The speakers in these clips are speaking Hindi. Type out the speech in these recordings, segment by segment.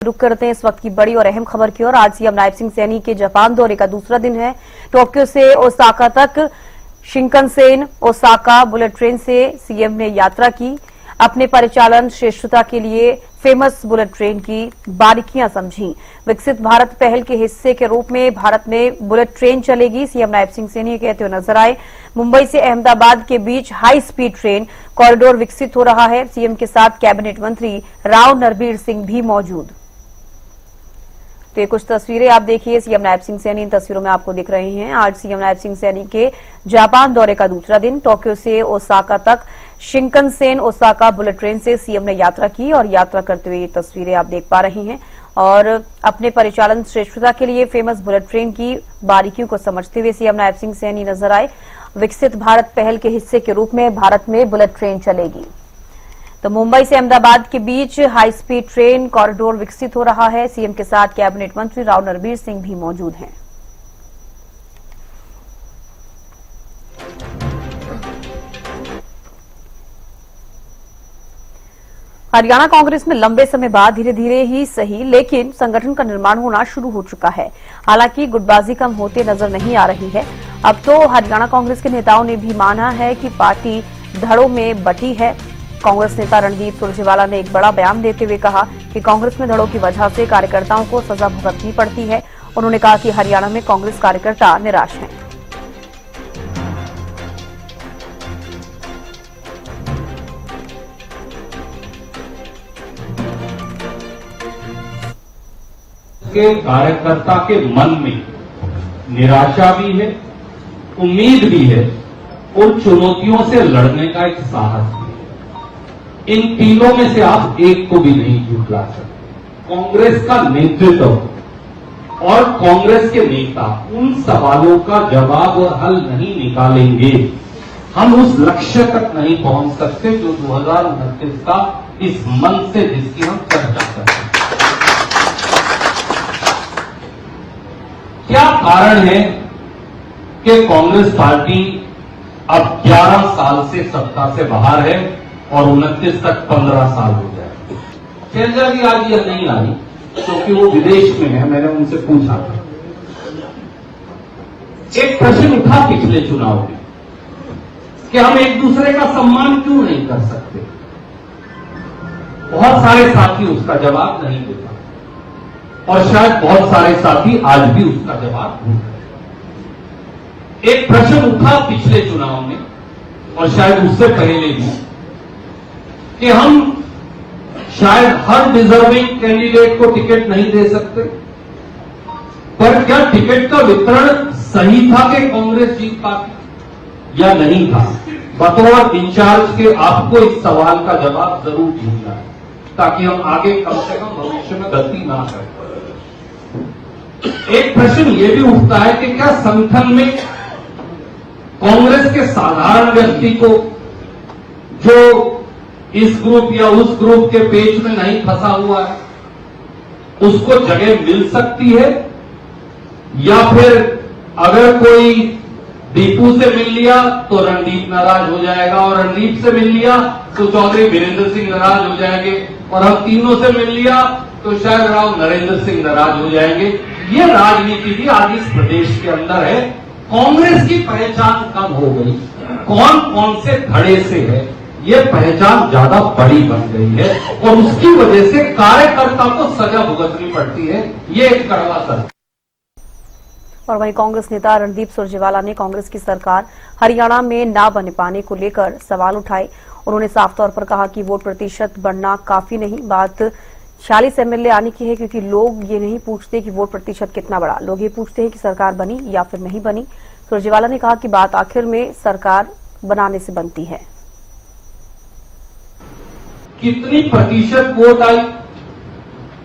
रुक करते हैं इस वक्त की बड़ी और अहम खबर की ओर। आज सीएम नायब सिंह सैनी के जापान दौरे का दूसरा दिन है। टोक्यो से ओसाका तक शिंकनसेन ओसाका बुलेट ट्रेन से सीएम ने यात्रा की। अपने परिचालन श्रेष्ठता के लिए फेमस बुलेट ट्रेन की बारीकियां समझी। विकसित भारत पहल के हिस्से के रूप में भारत में बुलेट ट्रेन चलेगी, सीएम नायब सिंह सैनी कहते हुए नजर आए। मुंबई से अहमदाबाद के बीच हाई स्पीड ट्रेन कॉरिडोर विकसित हो रहा है। सीएम के साथ कैबिनेट मंत्री राव नरबीर सिंह भी मौजूद। तो ये कुछ तस्वीरें आप देखिए, सीएम नायब सिंह सैनी इन तस्वीरों में आपको दिख रहे हैं। आज सीएम नायब सिंह सैनी के जापान दौरे का दूसरा दिन। टोक्यो से ओसाका तक शिंकनसेन ओसाका बुलेट ट्रेन से सीएम ने यात्रा की और यात्रा करते हुए ये तस्वीरें आप देख पा रही हैं। और अपने परिचालन श्रेष्ठता के लिए फेमस बुलेट ट्रेन की बारीकियों को समझते हुए सीएम नायब सिंह सैनी नजर आए। विकसित भारत पहल के हिस्से के रूप में भारत में बुलेट ट्रेन चलेगी। तो मुंबई से अहमदाबाद के बीच हाई स्पीड ट्रेन कॉरिडोर विकसित हो रहा है। सीएम के साथ कैबिनेट मंत्री राव नरबीर सिंह भी मौजूद हैं। हरियाणा कांग्रेस में लंबे समय बाद धीरे धीरे ही सही लेकिन संगठन का निर्माण होना शुरू हो चुका है। हालांकि गुटबाजी कम होते नजर नहीं आ रही है। अब तो हरियाणा कांग्रेस के नेताओं ने भी माना है कि पार्टी धड़ों में बंटी है। कांग्रेस नेता रणदीप सुरजेवाला ने एक बड़ा बयान देते हुए कहा कि कांग्रेस में धड़ों की वजह से कार्यकर्ताओं को सजा भुगतनी पड़ती है। उन्होंने कहा कि हरियाणा में कांग्रेस कार्यकर्ता निराश हैं। के कार्यकर्ता के मन में निराशा भी है, उम्मीद भी है और चुनौतियों से लड़ने का एक साहस भी है। इन तीनों में से आप एक को भी नहीं झुठला सकते। कांग्रेस का नेतृत्व और कांग्रेस के नेता उन सवालों का जवाब और हल नहीं निकालेंगे, हम उस लक्ष्य तक नहीं पहुंच सकते जो 2029 का इस मंच से जिसकी हम चर्चा करते हैं। क्या कारण है कि कांग्रेस पार्टी अब 11 साल से सत्ता से बाहर है और 29 तक 15 साल हो जाए। शैलजा जी आज यह नहीं आई क्योंकि वो विदेश में है। मैंने उनसे पूछा था, एक प्रश्न उठा पिछले चुनाव में कि हम एक दूसरे का सम्मान क्यों नहीं कर सकते। बहुत सारे साथी उसका जवाब नहीं देता और शायद बहुत सारे साथी आज भी उसका जवाब ढूंढ रहे। एक प्रश्न उठा पिछले चुनाव में और शायद उससे पहले भी कि हम शायद हर डिजर्विंग कैंडिडेट को टिकट नहीं दे सकते, पर क्या टिकट का वितरण सही था कि कांग्रेस जीत पाती या नहीं था। बतौर इंचार्ज के आपको इस सवाल का जवाब जरूर ढूंढना है ताकि हम आगे कम से कम भविष्य में गलती ना करें। एक प्रश्न यह भी उठता है कि क्या संगठन में कांग्रेस के साधारण व्यक्ति को जो इस ग्रुप या उस ग्रुप के पेच में नहीं फंसा हुआ है उसको जगह मिल सकती है, या फिर अगर कोई दीपू से मिल लिया तो रणदीप नाराज हो जाएगा और रणदीप से मिल लिया तो चौधरी वीरेंद्र सिंह नाराज हो जाएंगे और हम तीनों से मिल लिया तो शायद राव नरेंद्र सिंह नाराज हो जाएंगे। ये राजनीति भी आज इस प्रदेश के अंदर है। कांग्रेस की पहचान कम हो गई, कौन कौन से धड़े से है ये पहचान ज्यादा बड़ी बन गई है और उसकी वजह से कार्यकर्ता को सजा भुगतनी पड़ती है। ये एक कड़वा सच। और वहीं कांग्रेस नेता रणदीप सुरजेवाला ने कांग्रेस की सरकार हरियाणा में न बन पाने को लेकर सवाल उठाए। उन्होंने साफ तौर पर कहा कि वोट प्रतिशत बढ़ना काफी नहीं, बात 46 एमएलए आने की है, क्योंकि लोग ये नहीं पूछते कि वोट प्रतिशत कितना बढ़ा, लोग ये पूछते हैं कि सरकार बनी या फिर नहीं बनी। सुरजेवाला ने कहा कि बात आखिर में सरकार बनाने से बनती है। कितनी प्रतिशत वोट आई,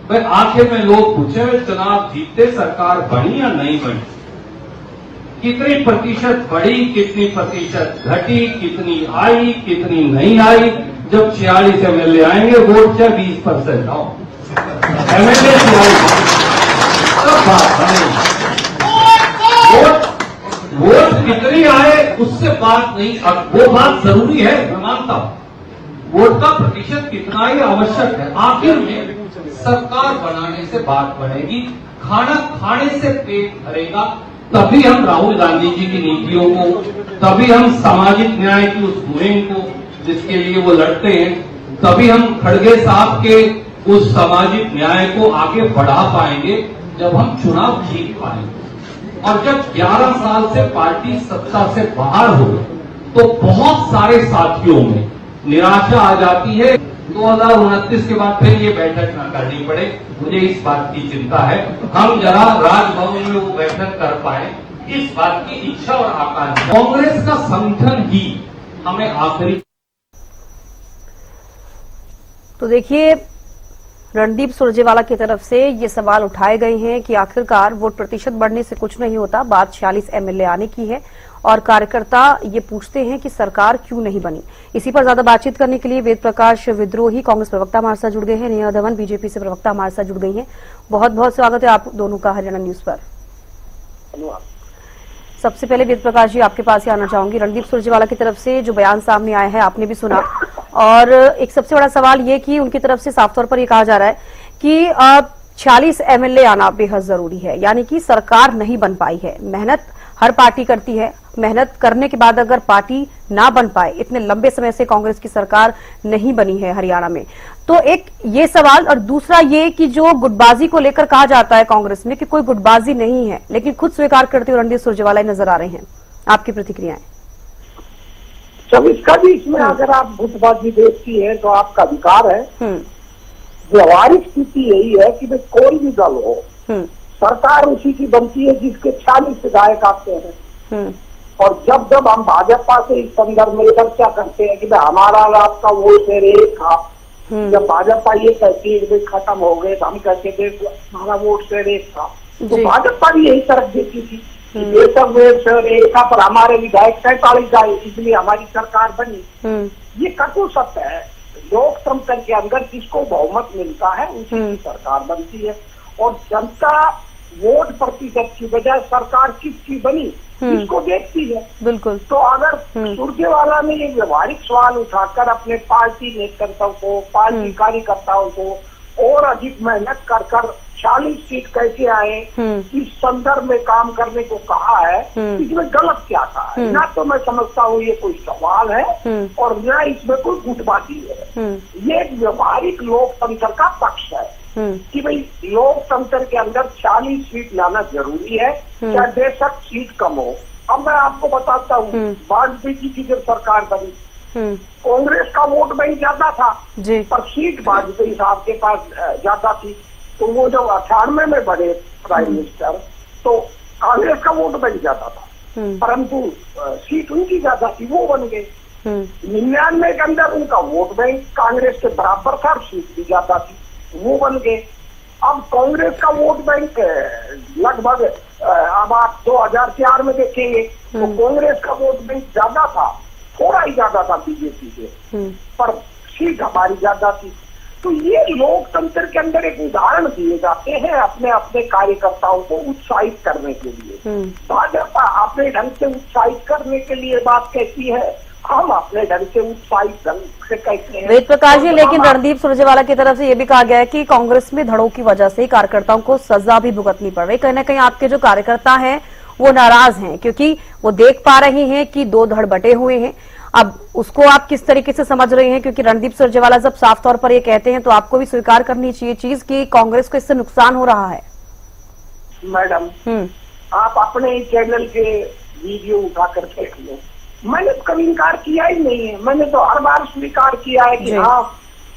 भाई आखिर में लोग पूछे चुनाव जीतते सरकार बनी या नहीं बनी, कितनी प्रतिशत बढ़ी, कितनी प्रतिशत घटी, कितनी आई, कितनी नहीं आई। जब 46 एमएलए आएंगे वोट चाहे 20% आओ, एमएलए सब बात बनेगी। वोट कितनी आए उससे बात नहीं, वो बात जरूरी है, मैं मानता हूं। वोट का प्रतिशत कितना ही आवश्यक है। आखिर में सरकार बनाने से बात बनेगी। खाना खाने से पेट भरेगा, तभी हम राहुल गांधी जी की नीतियों को, तभी हम सामाजिक न्याय की उस मुहिम को जिसके लिए वो लड़ते हैं, तभी हम खड़गे साहब के उस सामाजिक न्याय को आगे बढ़ा पाएंगे जब हम चुनाव जीत पाएंगे। और जब 11 साल से पार्टी सत्ता से बाहर हो तो बहुत सारे साथियों में निराशा आ जाती है। 2029 के बाद फिर ये बैठक न करनी पड़े, मुझे इस बात की चिंता है। हम जरा राजभवन में वो बैठक कर पाए, इस बात की इच्छा और आकांक्षा। कांग्रेस का संगठन ही हमें आखिरी। तो देखिए, रणदीप सुरजेवाला की तरफ से ये सवाल उठाए गए हैं कि आखिरकार वोट प्रतिशत बढ़ने से कुछ नहीं होता, बात 46 एमएलए आने की है और कार्यकर्ता ये पूछते हैं कि सरकार क्यों नहीं बनी। इसी पर ज्यादा बातचीत करने के लिए वेद प्रकाश विद्रोही कांग्रेस प्रवक्ता हमारे साथ जुड़ गए हैं, नेहा धवन बीजेपी से प्रवक्ता हमारे साथ जुड़ गई हैं। बहुत बहुत स्वागत है आप दोनों का हरियाणा न्यूज पर। सबसे पहले वेद प्रकाश जी, आपके पास ही आना चाहूंगी। रणदीप सुरजेवाला की तरफ से जो बयान सामने आया है आपने भी सुना, और एक सबसे बड़ा सवाल ये कि उनकी तरफ से साफ तौर पर यह कहा जा रहा है कि 46 एमएलए आना बेहद जरूरी है, यानी कि सरकार नहीं बन पाई है। मेहनत हर पार्टी करती है, मेहनत करने के बाद अगर पार्टी ना बन पाए, इतने लंबे समय से कांग्रेस की सरकार नहीं बनी है हरियाणा में, तो एक ये सवाल, और दूसरा ये कि जो गुटबाजी को लेकर कहा जाता है कांग्रेस में कि कोई गुटबाजी नहीं है, लेकिन खुद स्वीकार करते हुए रणदीप सुरजेवाला नजर आ रहे हैं। आपकी प्रतिक्रियाएं? जब इसका भी इसमें अगर आप गुटबाजी देखती है तो आपका अधिकार है। व्यवहारिक स्थिति यही है कि भाई कोई भी दल हो, सरकार उसी की बनती है जिसके 40 विधायक आते हैं। और जब जब हम भाजपा से इस संदर्भ में चर्चा करते हैं कि भाई हमारा आपका वोट शेयर एक था, जब भाजपा ये कहती है कि खत्म हो गए, तो हम कहते थे हमारा वोट शेयर एक था, तो भाजपा भी यही तरफ देती थी ये सब वोट शेयर एक था, पर हमारे विधायक 47 आए इसलिए हमारी सरकार बनी। ये कटु सत्य है। लोकतंत्र के अंदर जिसको बहुमत मिलता है उसी की सरकार बनती है, और जनता वोट प्रतिशत की बजाय सरकार किसकी बनी इसको देखती है। बिल्कुल। तो अगर सुरजेवाला ने ये व्यवहारिक सवाल उठाकर अपने पार्टी नेतृत्व को, पार्टी कार्यकर्ताओं को और अधिक मेहनत कर 40 सीट कैसे आए इस संदर्भ में काम करने को कहा है, इसमें गलत क्या था? ना तो मैं समझता हूँ ये कोई सवाल है और न इसमें कोई गुटबाजी है। ये एक व्यवहारिक लोकतंत्र का पक्ष है कि भाई लोकतंत्र के अंदर 40 सीट लाना जरूरी है, चाहे बेशक सीट कम हो। अब मैं आपको बताता हूँ, वाजपेयी जी की जब सरकार बनी कांग्रेस का वोट बैंक ज्यादा था पर सीट वाजपेयी साहब के पास ज्यादा थी, तो वो जब 98 में बने प्राइम मिनिस्टर तो कांग्रेस का वोट बैंक ज्यादा था, परंतु सीट उनकी ज्यादा थी, वो बन गए। 99 के अंदर उनका वोट बैंक कांग्रेस के बराबर था, सीट भी ज्यादा थी, वो बन गए। अब कांग्रेस का वोट बैंक लगभग अब आप 2004 में देखेंगे तो कांग्रेस का वोट बैंक ज्यादा था, थोड़ा ही ज्यादा था बीजेपी से, पर सीट हमारी ज्यादा थी। तो ये लोकतंत्र के अंदर एक उदाहरण दिए जाते हैं अपने अपने कार्यकर्ताओं को उत्साहित करने के लिए। भाजपा अपने ढंग से उत्साहित करने के लिए बात कहती है, हम अपने ढंग से उत्साहित ढंग से कहते हैं। वेद प्रकाश जी, लेकिन रणदीप सुरजेवाला की तरफ से यह भी कहा गया है कि कांग्रेस में धड़ों की वजह से कार्यकर्ताओं को सजा भी भुगतनी पड़ रही। कहीं ना कहीं आपके जो कार्यकर्ता हैं वो नाराज हैं क्योंकि वो देख पा रहे हैं कि 2 धड़ बटे हुए हैं। अब उसको आप किस तरीके से समझ रहे हैं? क्योंकि रणदीप सुरजेवाला जब साफ तौर पर ये कहते हैं तो आपको भी स्वीकार करनी चाहिए चीज कि कांग्रेस को इससे नुकसान हो रहा है। मैडम, आप अपने चैनल के वीडियो उठाकर देख लो, मैंने कभी इनकार किया ही नहीं है। मैंने तो हर बार स्वीकार किया है कि हाँ,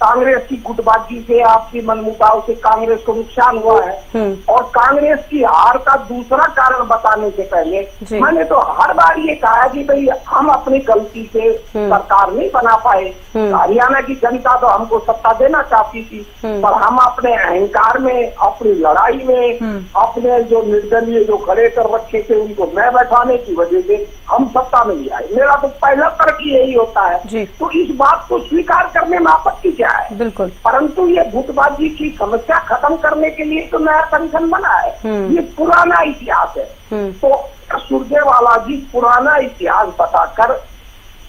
कांग्रेस की गुटबाजी से, आपसी मनमुटाव से कांग्रेस को नुकसान हुआ है। और कांग्रेस की हार का दूसरा कारण बताने से पहले मैंने तो हर बार ये कहा कि भाई हम अपनी गलती से सरकार नहीं बना पाए। हरियाणा की जनता तो हमको सत्ता देना चाहती थी, पर हम अपने अहंकार में, अपनी लड़ाई में, अपने जो निर्दलीय जो खड़े कर रखे थे उनको न बैठाने की वजह से हम सत्ता में नहीं आए। मेरा तो पहला तर्क यही होता है। तो इस बात को स्वीकार करने में आपत्ति क्या है? बिल्कुल। परंतु ये गुटबाजी की समस्या खत्म करने के लिए तो नया संगठन बना है, ये पुराना इतिहास है। तो सुरजेवाला जी पुराना इतिहास बताकर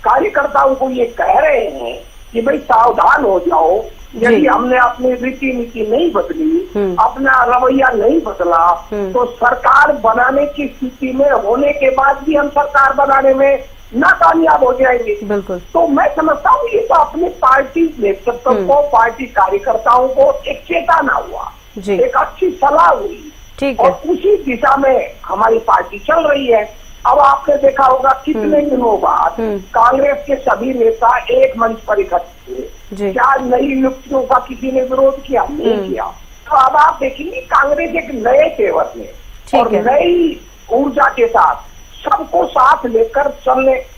कार्यकर्ताओं को ये कह रहे हैं कि भाई सावधान हो जाओ, यदि हमने अपनी रीति नीति नहीं बदली, अपना रवैया नहीं बदला, तो सरकार बनाने की स्थिति में होने के बाद भी हम सरकार बनाने में नाकामयाब हो जाएंगे। बिल्कुल। तो मैं समझता हूँ ये तो अपने पार्टी नेतृत्व को, पार्टी कार्यकर्ताओं को एक चेताना हुआ, एक अच्छी सलाह हुई, ठीक है, और उसी दिशा में हमारी पार्टी चल रही है। अब आपने देखा होगा कितने दिनों बाद कांग्रेस के सभी नेता एक मंच पर इकट्ठे हुए। क्या नई नियुक्तियों का किसी ने विरोध किया? नहीं किया। तो अब आप देखेंगे कांग्रेस एक नए तेवर में और नई ऊर्जा के साथ सबको साथ लेकर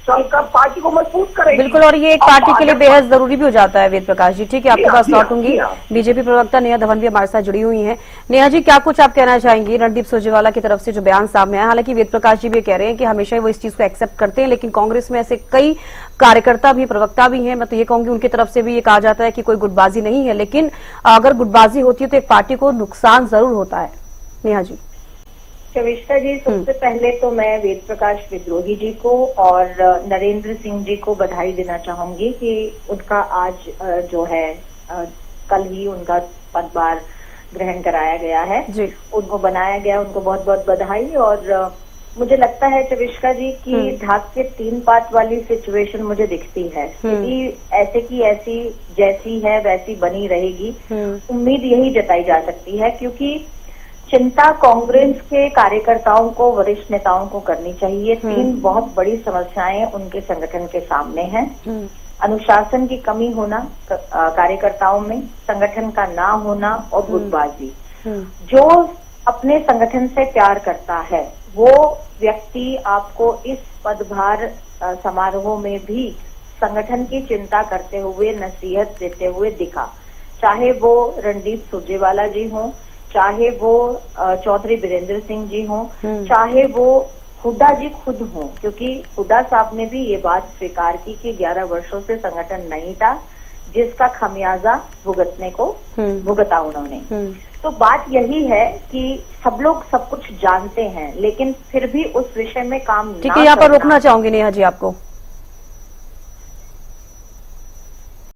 चलकर पार्टी को मजबूत करेगी। बिल्कुल, और ये एक पार्टी के लिए बेहद जरूरी भी हो जाता है वेद प्रकाश जी। ठीक है, आपके पास लौटूंगी। बीजेपी प्रवक्ता नेहा धवन भी हमारे साथ जुड़ी हुई हैं। नेहा जी, क्या कुछ आप कहना चाहेंगी रणदीप सुरजेवाला की तरफ से जो बयान सामने आया? हालांकि वेद प्रकाश जी भी कह रहे हैं कि हमेशा वो इस चीज को एक्सेप्ट करते हैं, लेकिन कांग्रेस में ऐसे कई कार्यकर्ता भी, प्रवक्ता भी हैं, मैं तो ये कहूंगी उनकी तरफ से भी ये कहा जाता है कि कोई गुटबाजी नहीं है, लेकिन अगर गुटबाजी होती है तो एक पार्टी को नुकसान जरूर होता है। नेहा जी। शविष्ठा जी, सबसे पहले तो मैं वेद प्रकाश विद्रोही जी को और नरेंद्र सिंह जी को बधाई देना चाहूंगी कि उनका आज जो है कल ही उनका पदभार ग्रहण कराया गया है जी। उनको बनाया गया, उनको बहुत बहुत बधाई। और मुझे लगता है शविष्ठा जी की ढाक के 3 पात वाली सिचुएशन मुझे दिखती है। स्थिति ऐसे की ऐसी जैसी है वैसी बनी रहेगी, उम्मीद यही जताई जा सकती है, क्योंकि चिंता कांग्रेस के कार्यकर्ताओं को, वरिष्ठ नेताओं को करनी चाहिए। 3 बहुत बड़ी समस्याएं उनके संगठन के सामने हैं। अनुशासन की कमी होना कार्यकर्ताओं में, संगठन का ना होना और गुटबाजी। जो अपने संगठन से प्यार करता है वो व्यक्ति आपको इस पदभार समारोह में भी संगठन की चिंता करते हुए, नसीहत देते हुए दिखा। चाहे वो रणदीप सुरजेवाला जी हों, चाहे वो चौधरी बीरेंद्र सिंह जी हों, चाहे वो हुड्डा जी खुद हों, क्योंकि हुड्डा साहब ने भी ये बात स्वीकार की कि 11 वर्षों से संगठन नहीं था जिसका खमियाजा भुगता उन्होंने। तो बात यही है कि सब लोग सब कुछ जानते हैं, लेकिन फिर भी उस विषय में काम ठीक है, यहाँ पर रोकना चाहूंगी नेहा जी आपको।